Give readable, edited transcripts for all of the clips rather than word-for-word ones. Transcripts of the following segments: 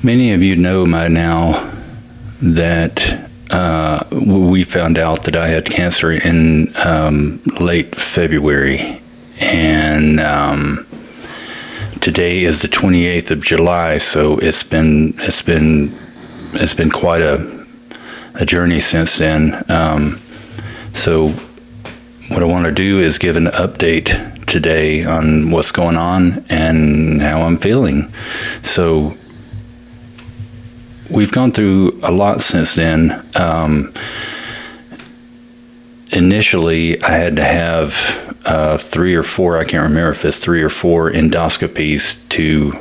Many of you know by now that we found out that I had cancer in late February, and today is the 28th of July. So it's been quite a journey since then. So what I want to do is give an update today on what's going on and how I'm feeling. So we've gone through a lot since then. Initially, I had to have 3 or 4, I can't remember if it's 3 or 4 endoscopies to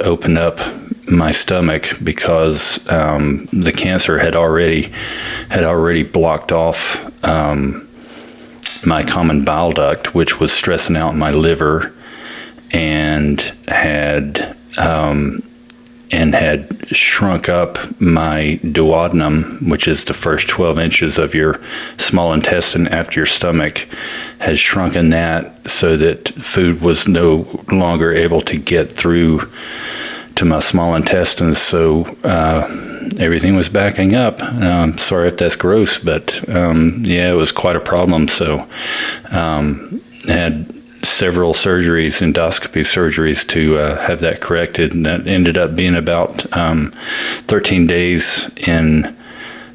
open up my stomach, because the cancer had already blocked off my common bile duct, which was stressing out my liver, and had shrunk up my duodenum, which is the first 12 inches of your small intestine after your stomach, had shrunken that so that food was no longer able to get through to my small intestines. So everything was backing up. Sorry if that's gross, but yeah, it was quite a problem. So I had several surgeries, endoscopy surgeries, to have that corrected, and that ended up being about 13 days in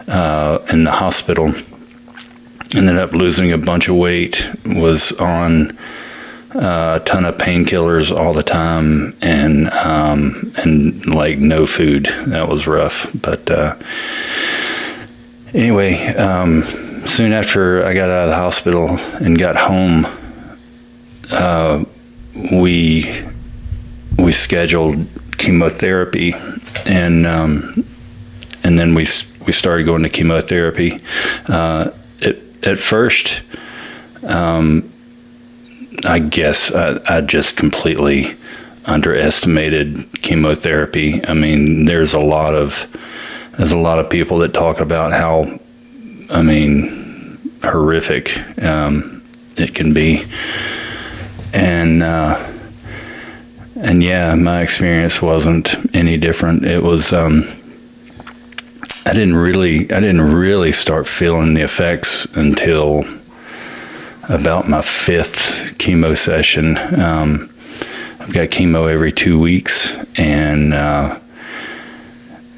the hospital. Ended up losing a bunch of weight, was on a ton of painkillers all the time, and like no food. That was rough. But anyway, soon after I got out of the hospital and got home, we scheduled chemotherapy, and then we started going to chemotherapy. At first, I guess I just completely underestimated chemotherapy. I mean, there's a lot of people that talk about how, horrific it can be. And yeah, my experience wasn't any different. It was, I didn't really start feeling the effects until about my 5th chemo session. I've got chemo every 2 weeks, and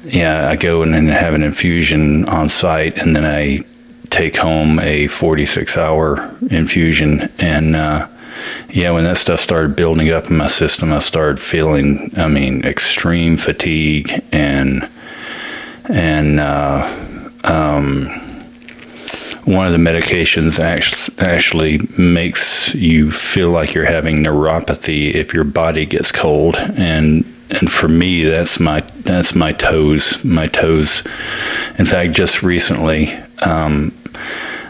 yeah, I go and then have an infusion on site, and then I take home a 46-hour infusion. And yeah, when that stuff started building up in my system, I started feeling, extreme fatigue, and one of the medications actually makes you feel like you're having neuropathy if your body gets cold, and for me, that's my toes. My toes. In fact, just recently,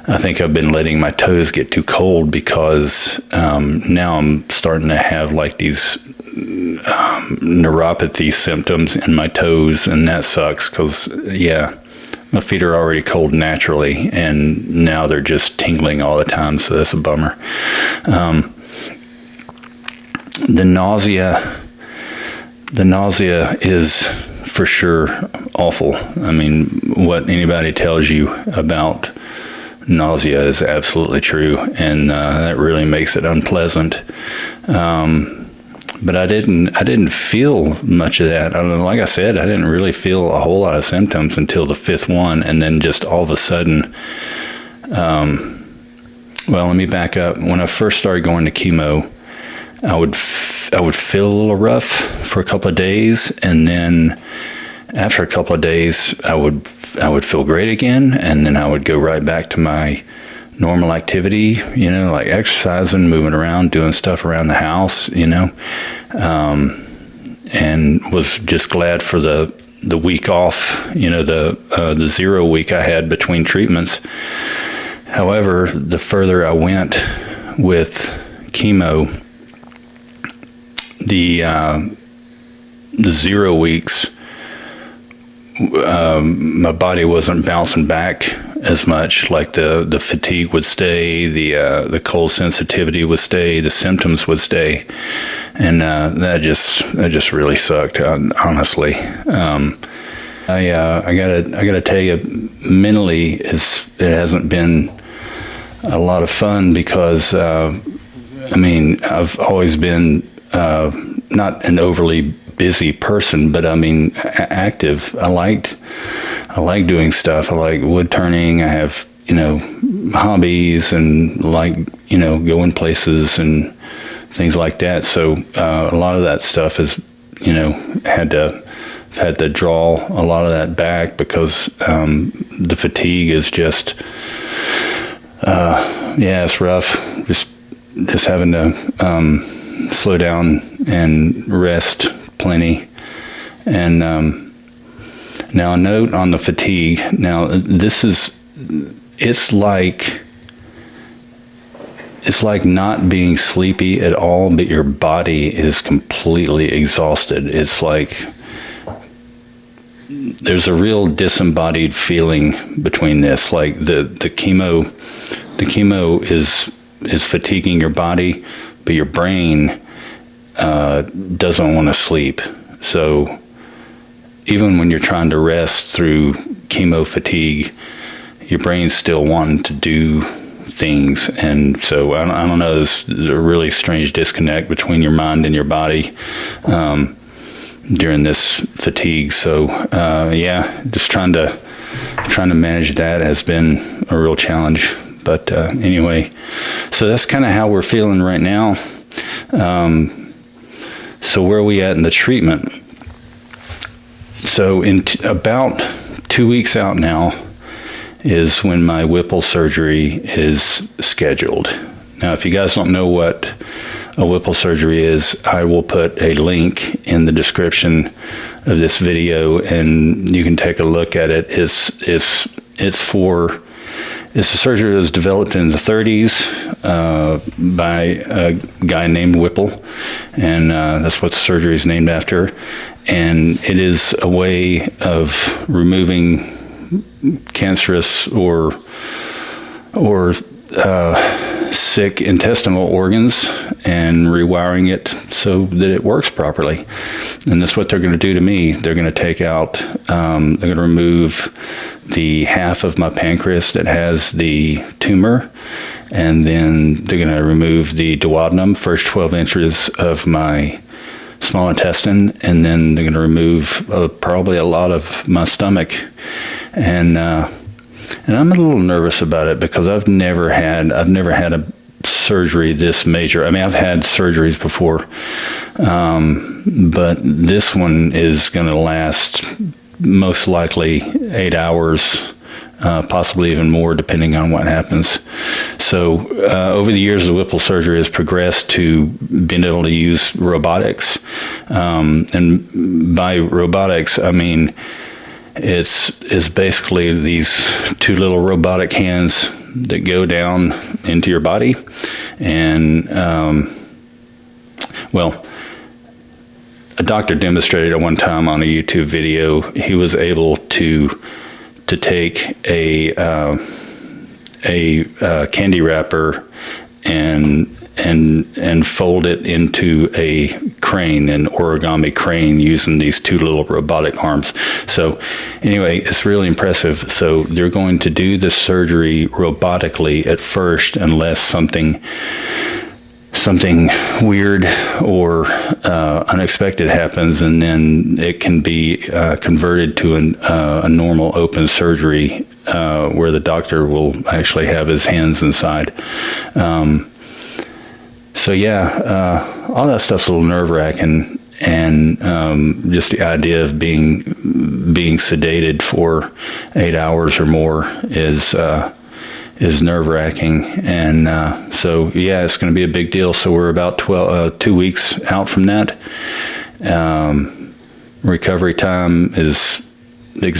I think I've been letting my toes get too cold, because now I'm starting to have like these neuropathy symptoms in my toes, and that sucks, because yeah, my feet are already cold naturally, and now they're just tingling all the time, so that's a bummer. The nausea is for sure awful. I mean, what anybody tells you about nausea is absolutely true, and that really makes it unpleasant. But I didn't feel much of that. Like I said, I didn't really feel a whole lot of symptoms until the 5th one, and then just all of a sudden, well, let me back up. When I first started going to chemo, I would feel a little rough for a couple of days, and then after a couple of days, I would feel great again, and then I would go right back to my normal activity, like exercising, moving around, doing stuff around the house, and was just glad for the week off, the 0 week I had between treatments. However, the further I went with chemo, the 0 weeks, my body wasn't bouncing back as much. Like the fatigue would stay, the cold sensitivity would stay, the symptoms would stay, and that just really sucked, honestly. I gotta tell you, mentally, it hasn't been a lot of fun because I've always been not an overly busy person, but active. I like doing stuff. I like wood turning. I have hobbies and going places and things like that. So a lot of that stuff is had to draw a lot of that back because the fatigue is just it's rough. Just having to slow down and rest plenty. And now a note on the fatigue. Now it's like not being sleepy at all, but your body is completely exhausted. It's like there's a real disembodied feeling between this. Like the chemo is fatiguing your body, but your brain doesn't want to sleep. So even when you're trying to rest through chemo fatigue, your brain's still wanting to do things. And so I don't know, there's a really strange disconnect between your mind and your body during this fatigue. So just trying to manage that has been a real challenge. But anyway, so that's kind of how we're feeling right now. So where are we at in the treatment? So in about 2 weeks out now is when my Whipple surgery is scheduled. Now, if you guys don't know what a Whipple surgery is, I will put a link in the description of this video, and you can take a look at it. It's a surgery that was developed in the 30s by a guy named Whipple, and that's what the surgery is named after. And it is a way of removing cancerous or sick intestinal organs and rewiring it so that it works properly. And that's what they're going to do to me. They're going to take out, they're going to remove the half of my pancreas that has the tumor, and then they're going to remove the duodenum, first 12 inches of my small intestine, and then they're going to remove probably a lot of my stomach. And I'm a little nervous about it because I've never had a surgery this major. I mean, I've had surgeries before, but this one is going to last most likely 8 hours, possibly even more, depending on what happens. So over the years, the Whipple surgery has progressed to being able to use robotics. And by robotics, I mean, it's basically these two little robotic hands that go down into your body. And, a doctor demonstrated at one time on a YouTube video. He was able to take a candy wrapper and fold it into a crane, an origami crane, using these two little robotic arms. So anyway, it's really impressive. So they're going to do the surgery robotically at first, unless something weird or unexpected happens, and then it can be converted to a normal open surgery where the doctor will actually have his hands inside. All that stuff's a little nerve-wracking, and just the idea of being sedated for 8 hours or more is nerve-wracking. And it's going to be a big deal. So we're about 2 weeks out from that. Recovery time is, the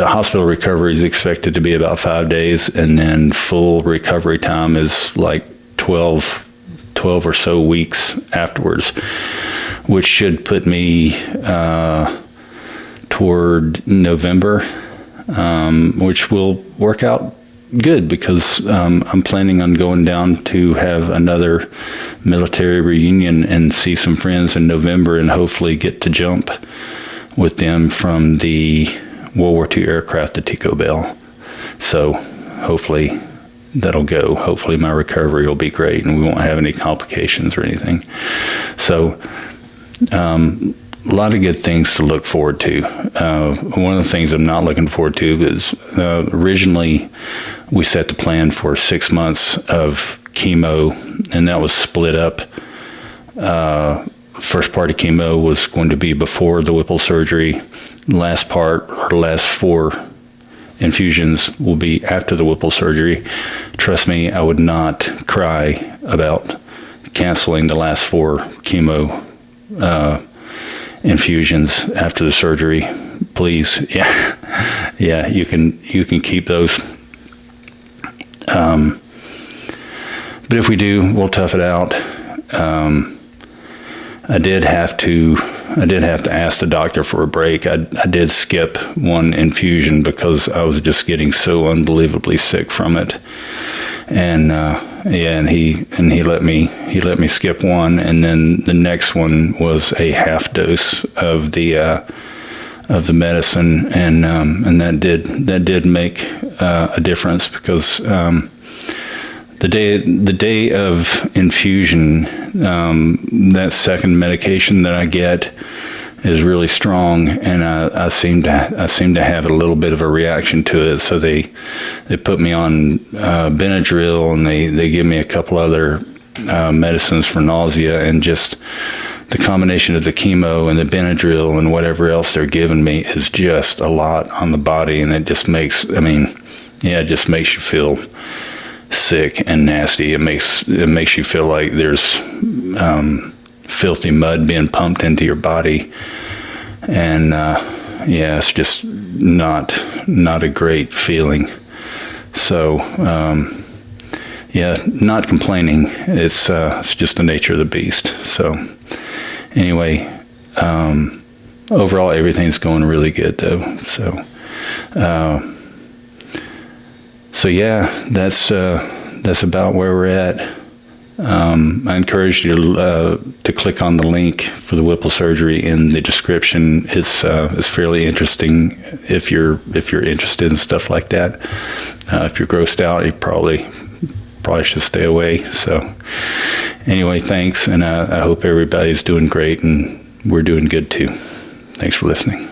hospital recovery is expected to be about 5 days, and then full recovery time is like 12 or so weeks afterwards, which should put me toward November. which will work out good because I'm planning on going down to have another military reunion and see some friends in November and hopefully get to jump with them from the World War II aircraft to Tico Bell. So hopefully that'll go. Hopefully my recovery will be great and we won't have any complications or anything. So a lot of good things to look forward to. One of the things I'm not looking forward to is originally we set the plan for 6 months of chemo, and that was split up. First part of chemo was going to be before the Whipple surgery. Last part, or last 4 infusions, will be after the Whipple surgery. Trust me, I would not cry about canceling the last 4 chemo infusions after the surgery. Please, yeah, you can keep those. But if we do, we'll tough it out. I did have to ask the doctor for a break. I did skip 1 infusion because I was just getting so unbelievably sick from it. And he let me skip 1, and then the next one was a half dose of the medicine, and that did make a difference because the day of infusion, that second medication that I get is really strong, and I seem to have a little bit of a reaction to it. So they put me on Benadryl, and they give me a couple other medicines for nausea, and just the combination of the chemo and the Benadryl and whatever else they're giving me is just a lot on the body, and it just makes it just makes you feel sick and nasty. It makes you feel like there's filthy mud being pumped into your body, and it's just not a great feeling. So not complaining. It's just the nature of the beast. So anyway, overall everything's going really good though. So yeah, that's about where we're at. I encourage you to click on the link for the Whipple surgery in the description. It's fairly interesting if you're interested in stuff like that. If you're grossed out, you probably should stay away. So anyway, thanks, and I hope everybody's doing great, and we're doing good too. Thanks for listening.